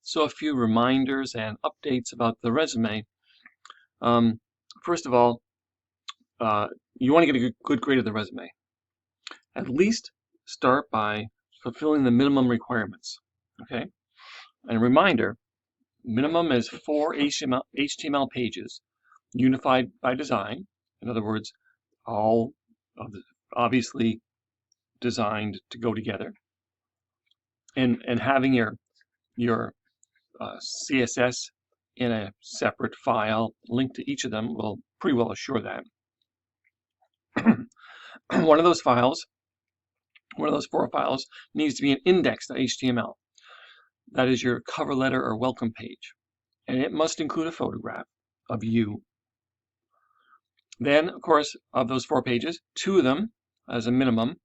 So a few reminders and updates about the resume. First of all, you want to get a good grade of the resume. At least start by fulfilling the minimum requirements. Okay? And a reminder, minimum is 4 HTML pages, unified by design. In other words, all of the, obviously designed to go together. And having your CSS in a separate file linked to each of them will pretty well assure that. One of those 4 files, needs to be an index.html. That is your cover letter or welcome page. And it must include a photograph of you. Then, of course, of those 4 pages, 2 of them, as a minimum,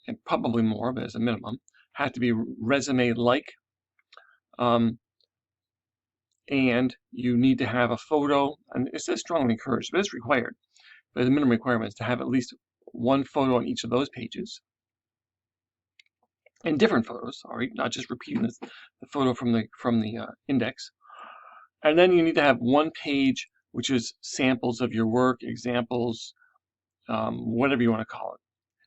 and probably more, but as a minimum, have to be resume-like. And you need to have a photo, and it says strongly encouraged, but it's required. But the minimum requirement is to have at least 1 photo on each of those pages. And different photos, all right, not just repeating the photo from the index. And then you need to have 1 page which is samples of your work, examples, whatever you want to call it.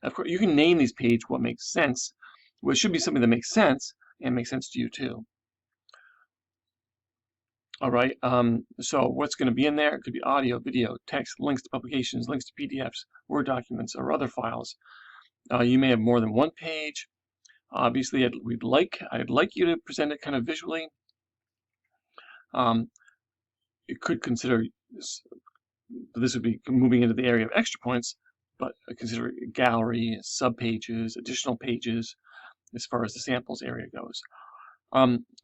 Of course, you can name these pages what makes sense. Well, it should be something that makes sense and makes sense to you too. All right, so what's going to be in there? It could be audio, video, text, links to publications, links to PDFs, Word documents, or other files. You may have more than 1 page. Obviously, I'd like you to present it kind of visually. You could consider this would be moving into the area of extra points, but consider gallery, sub-pages, additional pages, as far as the samples area goes.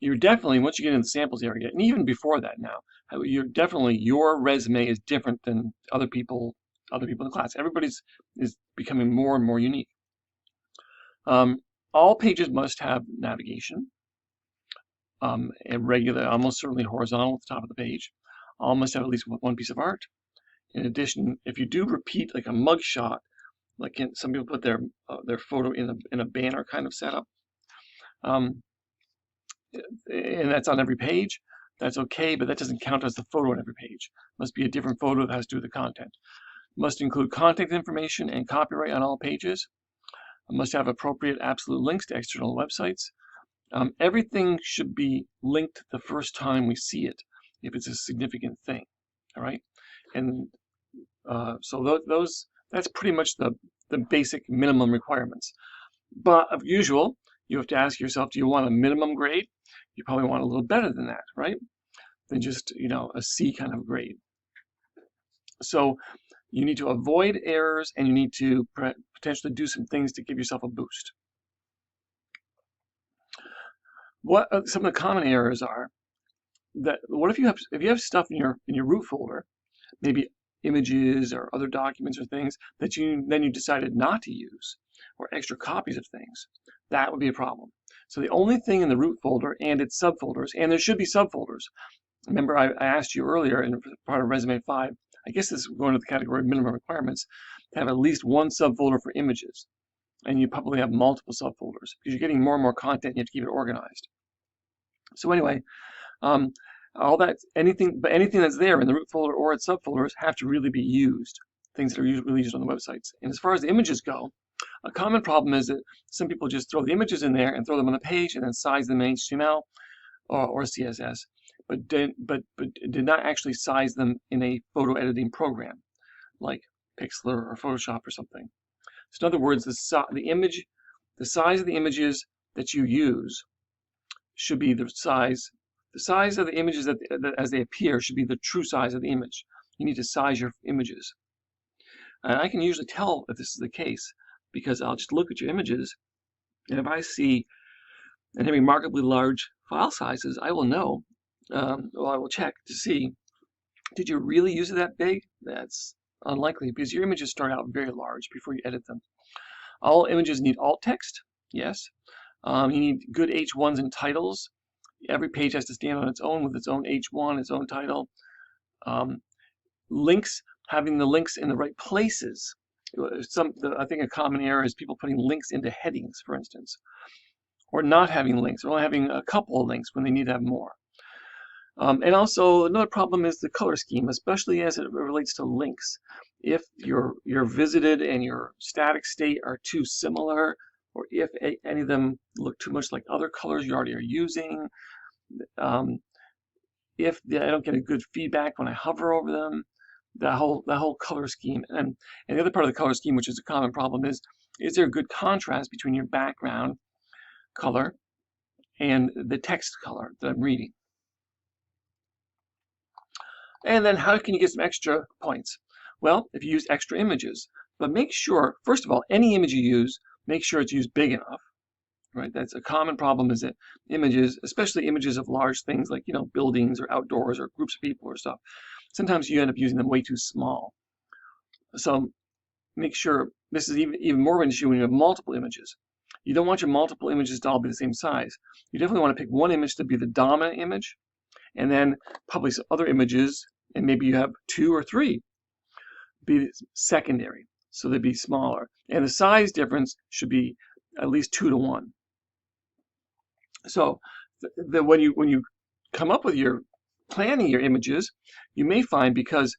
You're definitely, once you get in the samples area, and even before that now, your resume is different than other people in the class. Everybody's is becoming more and more unique. All pages must have navigation, regular, almost certainly horizontal at the top of the page. All must have at least 1 piece of art. In addition, if you do repeat like a mug shot, like some people put their photo in a banner kind of setup, and that's on every page, that's okay, but that doesn't count as the photo on every page. It must be a different photo that has to do with the content. It must include contact information and copyright on all pages. It must have appropriate absolute links to external websites. Everything should be linked the first time we see it, if it's a significant thing. All right, and so that's pretty much the basic minimum requirements. But as usual, you have to ask yourself, do you want a minimum grade? You probably want a little better than that, right? Than just, a C kind of grade. So you need to avoid errors, and you need to potentially do some things to give yourself a boost. What some of the common errors are? What if you have stuff in your root folder, maybe images or other documents or things that you decided not to use, or extra copies of things? That would be a problem. So the only thing in the root folder and its subfolders, and there should be subfolders. Remember, I asked you earlier in part of Resume 5, I guess this is going to the category of minimum requirements, to have at least 1 subfolder for images. And you probably have multiple subfolders because you're getting more and more content, you have to keep it organized. So anyway, anything that's there in the root folder or its subfolders have to really be used, things that are really used on the websites. And as far as the images go, a common problem is that some people just throw the images in there and throw them on the page and then size them in HTML or CSS, but did not actually size them in a photo editing program like Pixlr or Photoshop or something. So in other words, the size of the images that you use should be the size of the images as they appear should be the true size of the image. You need to size your images. And I can usually tell if this is the case because I'll just look at your images, and if I see any remarkably large file sizes, I will know, I will check to see, did you really use it that big? That's unlikely because your images start out very large before you edit them. All images need alt text, yes. You need good H1s and titles. Every page has to stand on its own with its own H1, its own title. Links, having the links in the right places. I think a common error is people putting links into headings, for instance, or not having links, or only having a couple of links when they need to have more. And also another problem is the color scheme, especially as it relates to links. If your visited and your static state are too similar, or if any of them look too much like other colors you already are using, if I don't get a good feedback when I hover over them, that whole color scheme. And the other part of the color scheme, which is a common problem, is there a good contrast between your background color and the text color that I'm reading? And then how can you get some extra points? Well, if you use extra images, but make sure, first of all, any image you use, make sure it's used big enough, right? That's a common problem, is that images, especially images of large things like, buildings or outdoors or groups of people or stuff, sometimes you end up using them way too small. So make sure, this is even more of an issue when you have multiple images. You don't want your multiple images to all be the same size. You definitely want to pick one image to be the dominant image, and then publish other images, and maybe you have 2 or 3 be secondary, so they'd be smaller. And the size difference should be at least 2 to 1. So when you come up with your planning your images, you may find, because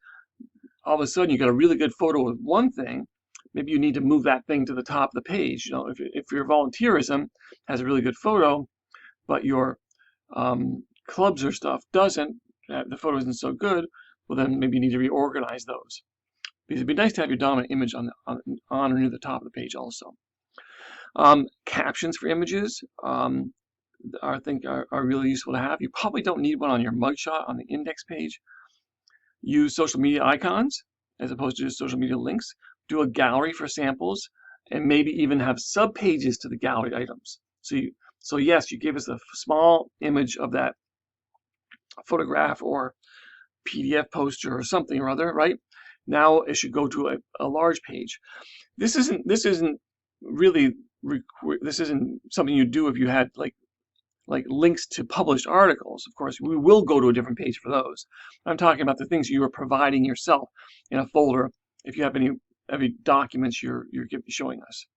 all of a sudden you got a really good photo of one thing, maybe you need to move that thing to the top of the page. If your volunteerism has a really good photo, but your clubs or stuff doesn't, the photo isn't so good, well then maybe you need to reorganize those. Because it'd be nice to have your dominant image on or near the top of the page also. Captions for images I think are really useful to have. You probably don't need one on your mugshot on the index page. Use social media icons as opposed to just social media links. Do a gallery for samples, and maybe even have subpages to the gallery items. So yes, you gave us a small image of that photograph or PDF poster or something or other, right? Now it should go to a large page. This isn't really this isn't something you do if you had like links to published articles. Of course, we will go to a different page for those. I'm talking about the things you are providing yourself in a folder if you have any documents you're showing us.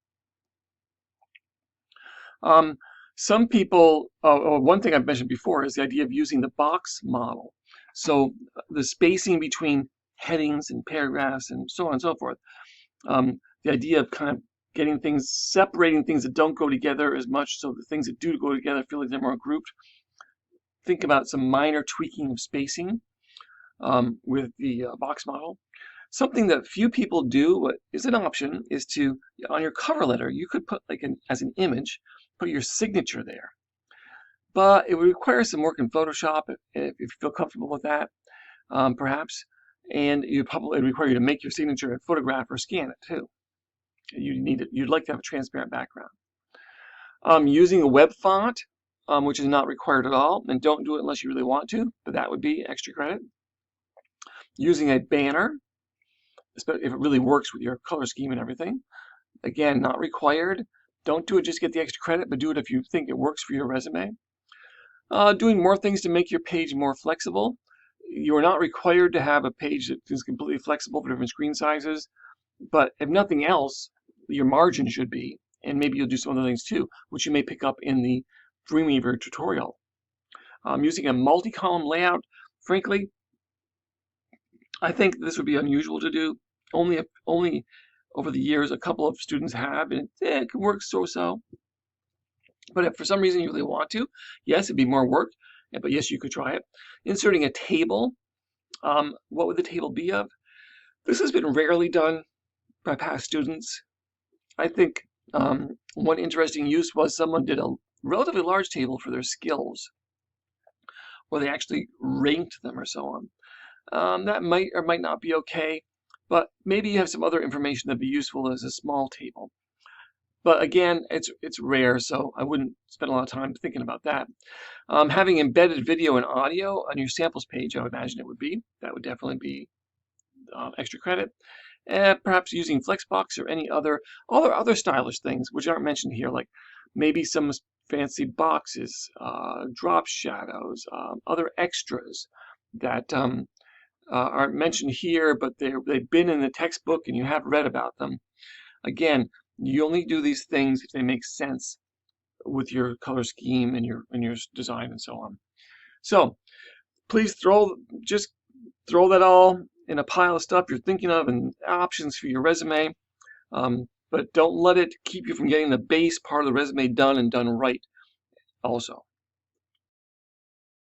Some people, one thing I've mentioned before is the idea of using the box model. So the spacing between headings and paragraphs and so on and so forth. The idea of kind of getting things, separating things that don't go together as much, so the things that do go together feel like they're more grouped. Think about some minor tweaking of spacing with the box model. Something that few people do, but is an option, is to, on your cover letter, you could put as an image, put your signature there. But it would require some work in Photoshop if you feel comfortable with that, perhaps. And it would require you to make your signature a photograph or scan it too. You'd like to have a transparent background. Using a web font, which is not required at all, and don't do it unless you really want to, but that would be extra credit. Using a banner, especially if it really works with your color scheme and everything. Again, not required. Don't do it just to get the extra credit, but do it if you think it works for your resume. Doing more things to make your page more flexible. You are not required to have a page that is completely flexible for different screen sizes, but if nothing else, your margin should be, and maybe you'll do some other things too, which you may pick up in the Dreamweaver tutorial. Using a multi-column layout, frankly, I think this would be unusual to do. Only over the years a couple of students have, and it can work so-so. But if for some reason you really want to, yes, it'd be more work, but yes, you could try it. Inserting a table. What would the table be of? This has been rarely done by past students. I think one interesting use was someone did a relatively large table for their skills, where they actually ranked them or so on. That might or might not be okay, but maybe you have some other information that'd be useful as a small table. But again, it's rare, so I wouldn't spend a lot of time thinking about that. Having embedded video and audio on your samples page, I would imagine it would be. That would definitely be extra credit. Perhaps using Flexbox or any other stylish things which aren't mentioned here, like maybe some fancy boxes, drop shadows, other extras that aren't mentioned here, but they've been in the textbook and you have read about them. Again, you only do these things if they make sense with your color scheme and your design and so on. So please just throw that all in a pile of stuff you're thinking of and options for your resume, but don't let it keep you from getting the base part of the resume done and done right also.